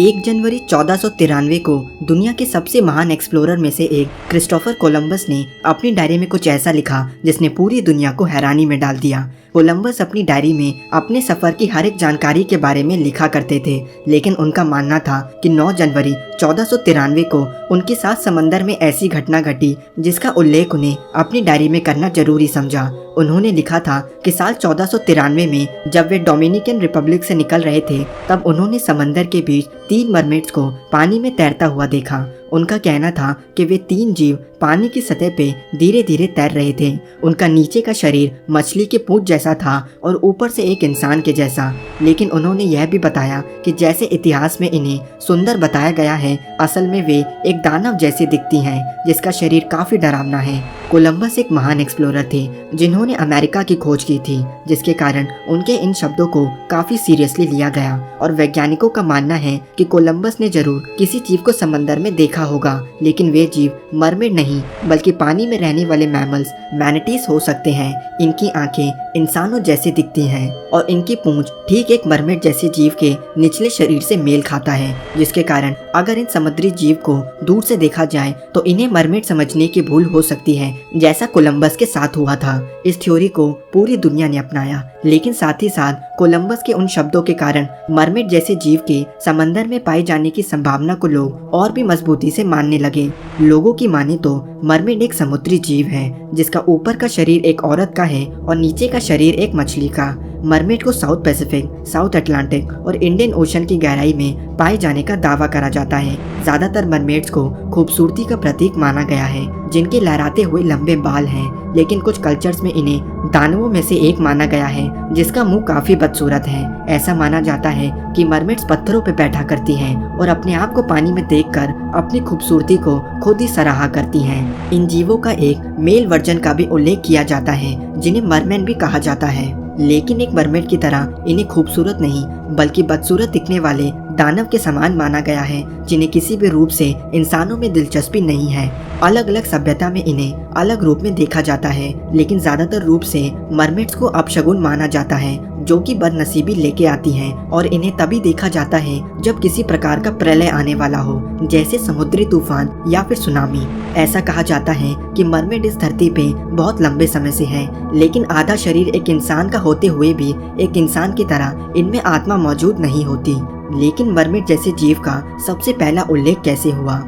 1 जनवरी 1493 को दुनिया के सबसे महान एक्सप्लोरर में से एक क्रिस्टोफर कोलंबस ने अपनी डायरी में कुछ ऐसा लिखा जिसने पूरी दुनिया को हैरानी में डाल दिया। कोलंबस अपनी डायरी में अपने सफर की हर एक जानकारी के बारे में लिखा करते थे, लेकिन उनका मानना था कि 9 जनवरी 1493 को उनके साथ समंदर में ऐसी घटना घटी जिसका उल्लेख उन्हें अपनी डायरी में करना जरूरी समझा। उन्होंने लिखा था कि साल 1493 में जब वे डोमिनिकन रिपब्लिक से निकल रहे थे तब उन्होंने समंदर के बीच 3 मरमेड्स को पानी में तैरता हुआ देखा। उनका कहना था कि वे 3 जीव पानी की सतह पे धीरे धीरे तैर रहे थे। उनका नीचे का शरीर मछली के पूंछ जैसा था और ऊपर से एक इंसान के जैसा, लेकिन उन्होंने यह भी बताया कि जैसे इतिहास में इन्हें सुंदर बताया गया है, असल में वे एक दानव जैसी दिखती हैं जिसका शरीर काफी डरावना है। कोलंबस एक महान एक्सप्लोरर थे जिन्होंने अमेरिका की खोज की थी, जिसके कारण उनके इन शब्दों को काफी सीरियसली लिया गया और वैज्ञानिकों का मानना है कि कोलंबस ने जरूर किसी जीव को समंदर में देखा होगा, लेकिन वे जीव मरमेड नहीं बल्कि पानी में रहने वाले मैमल्स मैनाटीज हो सकते हैं। इनकी आंखें इंसानों जैसी दिखती हैं और इनकी पूंछ ठीक एक मरमेड जैसे जीव के निचले शरीर से मेल खाता है, जिसके कारण अगर इन समुद्री जीव को दूर से देखा जाए तो इन्हें मरमेड समझने की भूल हो सकती है, जैसा कोलंबस के साथ हुआ था। इस थ्योरी को पूरी दुनिया ने अपनाया, लेकिन साथ ही साथ कोलंबस के उन शब्दों के कारण मरमेड जैसे जीव के समंदर में पाए जाने की संभावना को लोग और भी मजबूती से मानने लगे। लोगों की माने तो मरमेड एक समुद्री जीव है जिसका ऊपर का शरीर एक औरत का है और नीचे का शरीर एक मछली का। मरमेड को साउथ पैसिफिक, साउथ अटलांटिक और इंडियन ओशन की गहराई में पाए जाने का दावा करा जाता है। ज्यादातर मरमेड्स को खूबसूरती का प्रतीक माना गया है, जिनके लहराते हुए लंबे बाल हैं, लेकिन कुछ कल्चर्स में इन्हें दानवों में से एक माना गया है जिसका मुंह काफी बदसूरत है। ऐसा माना जाता है कि मरमेड्स पत्थरों पर बैठा करती हैं और अपने आप को पानी में देखकर अपनी खूबसूरती को खुद ही सराहा करती हैं। इन जीवों का एक मेल वर्जन का भी उल्लेख किया जाता है जिन्हें मरमैन भी कहा जाता है, लेकिन एक मरमेड की तरह इन्हें खूबसूरत नहीं बल्कि बदसूरत दिखने वाले दानव के समान माना गया है, जिन्हें किसी भी रूप से इंसानों में दिलचस्पी नहीं है। अलग अलग सभ्यता में इन्हें अलग रूप में देखा जाता है, लेकिन ज्यादातर रूप से मरमेड्स को अपशगुन माना जाता है जो कि बदनसीबी लेके आती हैं, और इन्हें तभी देखा जाता है जब किसी प्रकार का प्रलय आने वाला हो, जैसे समुद्री तूफान या फिर सुनामी। ऐसा कहा जाता है कि मरमेड इस धरती पे बहुत लंबे समय से है, लेकिन आधा शरीर एक इंसान का होते हुए भी एक इंसान की तरह इनमें आत्मा मौजूद नहीं होती। लेकिन मरमेड जैसे जीव का सबसे पहला उल्लेख कैसे हुआ?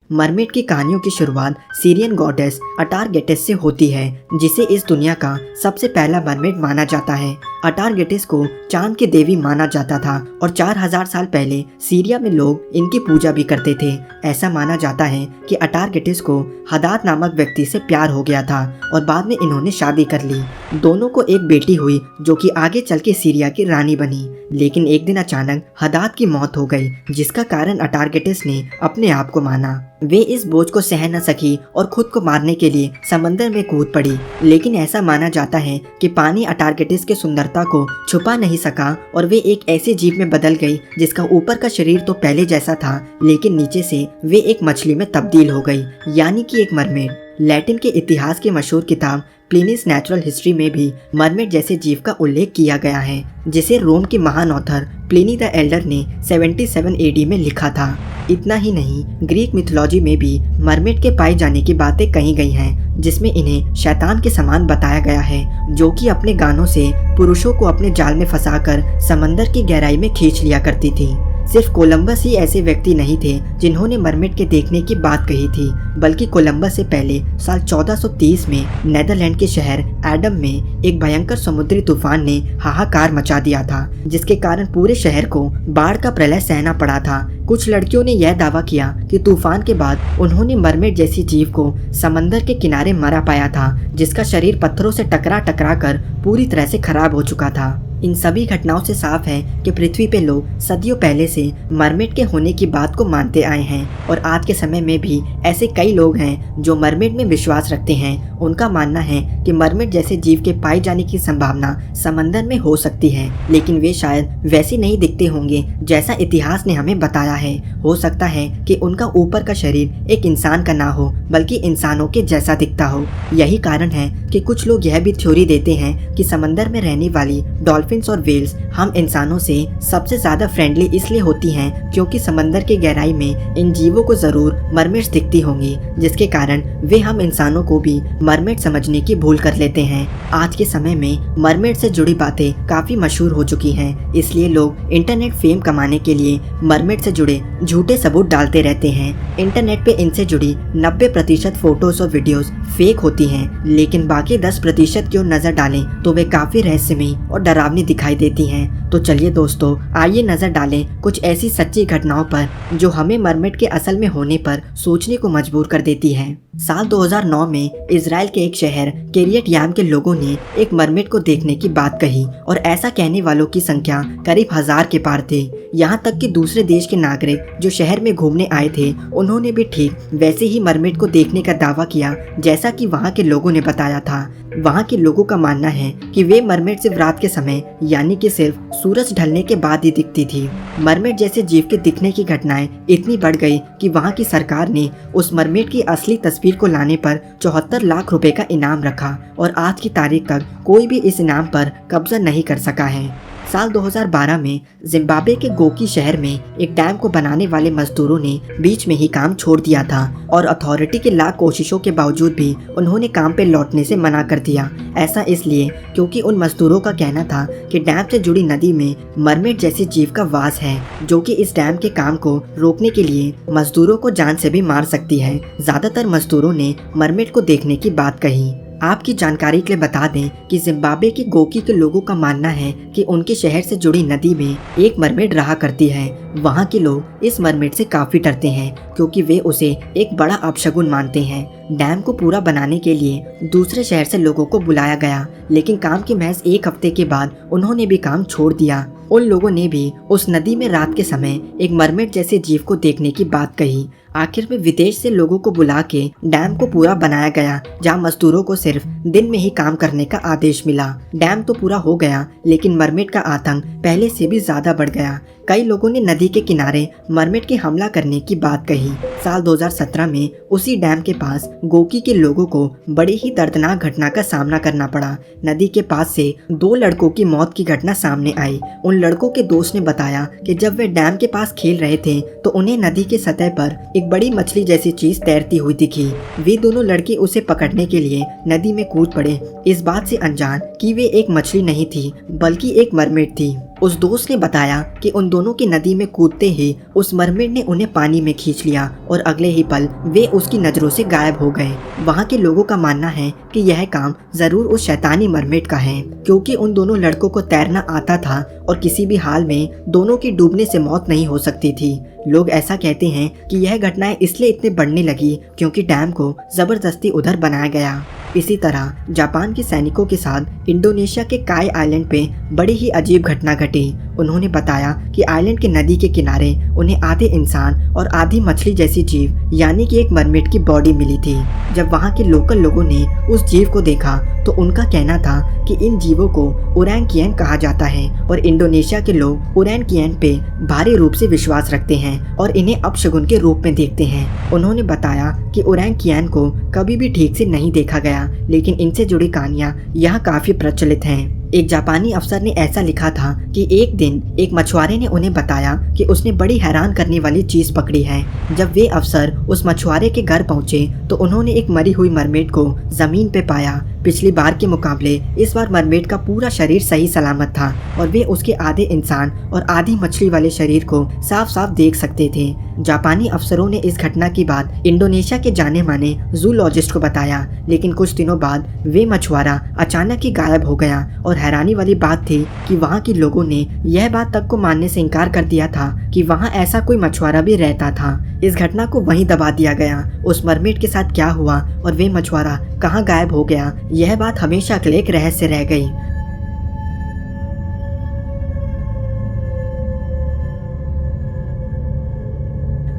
मरमेड की कहानियों की शुरुआत सीरियन गॉडेस अटारगेटिस से होती है, जिसे इस दुनिया का सबसे पहला मरमेड माना जाता है। अटारगेटिस को चांद की देवी माना जाता था और 4000 साल पहले सीरिया में लोग इनकी पूजा भी करते थे। ऐसा माना जाता है कि अटारगेटिस को हदाद नामक व्यक्ति से प्यार हो गया था और बाद में इन्होंने शादी कर ली। दोनों को एक बेटी हुई जो कि आगे चल के सीरिया की रानी बनी, लेकिन एक दिन अचानक हदाद की मौत हो गई, जिसका कारण अटारगेटिस ने अपने आप को माना। वे इस बोझ को सह न सकी और खुद को मारने के लिए समंदर में कूद पड़ी, लेकिन ऐसा माना जाता है कि पानी अटारगेटिस की सुंदरता को छुपा नहीं सका और वे एक ऐसे जीव में बदल गई जिसका ऊपर का शरीर तो पहले जैसा था, लेकिन नीचे से वे एक मछली में तब्दील हो गई, यानी कि एक मरमेड। लैटिन के इतिहास की मशहूर किताब प्लिनीज नेचुरल हिस्ट्री में भी मरमेड जैसे जीव का उल्लेख किया गया है, जिसे रोम के महान ऑथर प्लिनी द एल्डर ने 77 एडी में लिखा था। इतना ही नहीं, ग्रीक मिथोलॉजी में भी मरमेड के पाए जाने की बातें कही गई हैं, जिसमें इन्हें शैतान के समान बताया गया है, जो कि अपने गानों से पुरुषों को अपने जाल में फंसाकर समंदर की गहराई में खींच लिया करती थी। सिर्फ कोलंबस ही ऐसे व्यक्ति नहीं थे जिन्होंने मरमेड के देखने की बात कही थी, बल्कि कोलंबस से पहले साल 1430 में नेदरलैंड के शहर एडम में एक भयंकर समुद्री तूफान ने हाहाकार मचा दिया था, जिसके कारण पूरे शहर को बाढ़ का प्रलय सहना पड़ा था। कुछ लड़कियों ने यह दावा किया कि तूफान के बाद उन्होंने मरमेड जैसी जीव को समंदर के किनारे मरा पाया था, जिसका शरीर पत्थरों से टकरा टकरा कर पूरी तरह से खराब हो चुका था। इन सभी घटनाओं से साफ है कि पृथ्वी पे लोग सदियों पहले से मरमेड के होने की बात को मानते आए हैं और आज के समय में भी ऐसे कई लोग हैं जो मरमेड में विश्वास रखते हैं। उनका मानना है कि मरमेड जैसे जीव के पाए जाने की संभावना समंदर में हो सकती है, लेकिन वे शायद वैसे नहीं दिखते होंगे जैसा इतिहास ने हमें बताया है। हो सकता है कि उनका ऊपर का शरीर एक इंसान का ना हो बल्कि इंसानों के जैसा दिखता हो। यही कारण है कि कुछ लोग यह भी थ्योरी देते हैं कि समंदर में रहने वाली डॉल्फिन्स और व्हेल्स हम इंसानों से सबसे ज्यादा फ्रेंडली इसलिए होती हैं क्योंकि समंदर की गहराई में इन जीवों को जरूर मरमेड्स दिखती होंगी, जिसके कारण वे हम इंसानों को भी मरमेड समझने की भूल कर लेते हैं। आज के समय में मरमेड से जुड़ी बातें काफी मशहूर हो चुकी हैं, इसलिए लोग इंटरनेट फेम कमाने के लिए मरमेड से जुड़े झूठे सबूत डालते रहते हैं। इंटरनेट पे इनसे जुड़ी 90% फोटोज और वीडियोस फेक होती हैं, लेकिन बाकी 10% की ओर नजर डालें तो वे काफी रहस्यमयी और डरावनी दिखाई देती हैं। तो चलिए दोस्तों, आइए नजर डालें कुछ ऐसी सच्ची घटनाओं पर जो हमें मरमेड के असल में होने पर सोचने को मजबूर कर देती हैं। साल 2009 में इजराइल के एक शहर किरियत याम के लोगों ने एक मरमेड को देखने की बात कही और ऐसा कहने वालों की संख्या करीब 1000 के पार थे। यहाँ तक कि दूसरे देश के नागरिक जो शहर में घूमने आए थे उन्होंने भी ठीक वैसे ही मरमेड को देखने का दावा किया जैसा कि वहाँ के लोगों ने बताया था। वहाँ के लोगों का मानना है कि वे मरमेड सिर्फ रात के समय यानी कि सिर्फ सूरज ढलने के बाद ही दिखती थी। मरमेड जैसे जीव के दिखने की घटनाएं इतनी बढ़ गई कि वहाँ की सरकार ने उस मरमेड की असली तस्वीर को लाने पर 74 लाख रुपए का इनाम रखा और आज की तारीख तक कोई भी इस इनाम पर कब्जा नहीं कर सका है। साल 2012 में जिम्बाब्वे के गोकी शहर में एक डैम को बनाने वाले मजदूरों ने बीच में ही काम छोड़ दिया था और अथॉरिटी की लाख कोशिशों के बावजूद भी उन्होंने काम पे लौटने से मना कर दिया। ऐसा इसलिए क्योंकि उन मजदूरों का कहना था कि डैम से जुड़ी नदी में मरमेड जैसे जीव का वास है जो कि इस डैम के काम को रोकने के लिए मजदूरों को जान से भी मार सकती है। ज्यादातर मजदूरों ने मरमेड को देखने की बात कही। आपकी जानकारी के लिए बता दें कि जिम्बाब्वे के गोकी के लोगों का मानना है कि उनके शहर से जुड़ी नदी में एक मरमेड रहा करती है। वहाँ के लोग इस मरमेड से काफी डरते हैं क्योंकि वे उसे एक बड़ा अपशगुन मानते हैं। डैम को पूरा बनाने के लिए दूसरे शहर से लोगों को बुलाया गया, लेकिन काम के महज एक हफ्ते के बाद उन्होंने भी काम छोड़ दिया। उन लोगों ने भी उस नदी में रात के समय एक मरमेड जैसे जीव को देखने की बात कही। आखिर में विदेश से लोगों को बुला के डैम को पूरा बनाया गया, जहां मजदूरों को सिर्फ दिन में ही काम करने का आदेश मिला। डैम तो पूरा हो गया, लेकिन मरमेड का आतंक पहले से भी ज्यादा बढ़ गया। कई लोगों ने नदी के किनारे मरमेड के हमला करने की बात कही। साल 2017 में उसी डैम के पास गोकी के लोगों को बड़ी ही दर्दनाक घटना का सामना करना पड़ा। नदी के पास से 2 लड़कों की मौत की घटना सामने आई। उन लड़कों के दोस्त ने बताया कि जब वे डैम के पास खेल रहे थे तो उन्हें नदी के सतह पर एक बड़ी मछली जैसी चीज तैरती हुई दिखी। वे दोनों लड़के उसे पकड़ने के लिए नदी में कूद पड़े, इस बात से अनजान कि वे एक मछली नहीं थी बल्कि एक मरमेड थी। उस दोस्त ने बताया कि उन दोनों की नदी में कूदते ही उस मरमेड ने उन्हें पानी में खींच लिया और अगले ही पल वे उसकी नजरों से गायब हो गए। वहाँ के लोगों का मानना है कि यह काम जरूर उस शैतानी मरमेड का है, क्योंकि उन दोनों लड़कों को तैरना आता था और किसी भी हाल में दोनों की डूबने से मौत नहीं हो सकती थी। लोग ऐसा कहते हैं कि यह घटनाएं इसलिए इतने बढ़ने लगी क्योंकि डैम को जबरदस्ती उधर बनाया गया। इसी तरह जापान के सैनिकों के साथ इंडोनेशिया के काय आइलैंड पे बड़ी ही अजीब घटना घटी। उन्होंने बताया कि आइलैंड के नदी के किनारे उन्हें आधे इंसान और आधी मछली जैसी जीव यानी कि एक मरमेड की बॉडी मिली थी। जब वहाँ के लोकल लोगों ने उस जीव को देखा तो उनका कहना था कि इन जीवों को ओरैंगकियन कहा जाता है और इंडोनेशिया के लोग ओरैंगकियन पे भारी रूप से विश्वास रखते हैं और इन्हें अपशगुन के रूप में देखते हैं। उन्होंने बताया कि ओरैंगकियन को कभी भी ठीक से नहीं देखा गया, लेकिन इनसे जुड़ी कहानियां यहाँ काफी प्रचलित हैं। एक जापानी अफसर ने ऐसा लिखा था कि एक दिन एक मछुआरे ने उन्हें बताया कि उसने बड़ी हैरान करने वाली चीज पकड़ी है। जब वे अफसर उस मछुआरे के घर पहुंचे तो उन्होंने एक मरी हुई मरमेड को जमीन पे पाया। पिछली बार के मुकाबले इस बार मरमेड का पूरा शरीर सही सलामत था और वे उसके आधे इंसान और आधी मछली वाले शरीर को साफ साफ देख सकते थे। जापानी अफसरों ने इस घटना की बात इंडोनेशिया के जाने माने जूलॉजिस्ट को बताया, लेकिन कुछ दिनों बाद वे मछुआरा अचानक ही गायब हो गया और हैरानी वाली बात थी कि वहाँ के लोगों ने यह बात तक को मानने से इनकार कर दिया था कि वहाँ ऐसा कोई मछुआरा भी रहता था। इस घटना को वहीं दबा दिया गया। उस मरमेड के साथ क्या हुआ और वे मछुआरा कहाँ गायब हो गया, यह बात हमेशा के लिए एक रहस्य रह गई।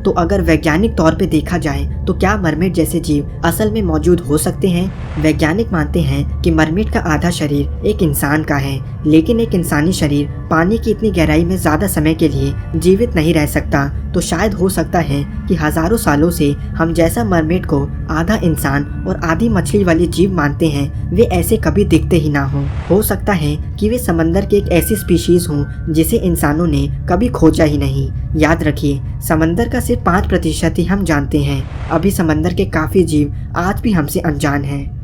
तो अगर वैज्ञानिक तौर पे देखा जाए तो क्या मरमेड जैसे जीव असल में मौजूद हो सकते हैं? वैज्ञानिक मानते हैं कि मरमेड का आधा शरीर एक इंसान का है, लेकिन एक इंसानी शरीर पानी की इतनी गहराई में ज्यादा समय के लिए जीवित नहीं रह सकता। तो शायद हो सकता है कि हजारों सालों से हम जैसा मरमेड को आधा इंसान और आधी मछली वाले जीव मानते हैं, वे ऐसे कभी दिखते ही ना हो सकता है कि वे समंदर की एक ऐसी स्पीशीज हों जिसे इंसानों ने कभी खोजा ही नहीं। याद रखिए, समंदर का सिर्फ 5% ही हम जानते हैं। अभी समंदर के काफी जीव आज भी हमसे अनजान हैं।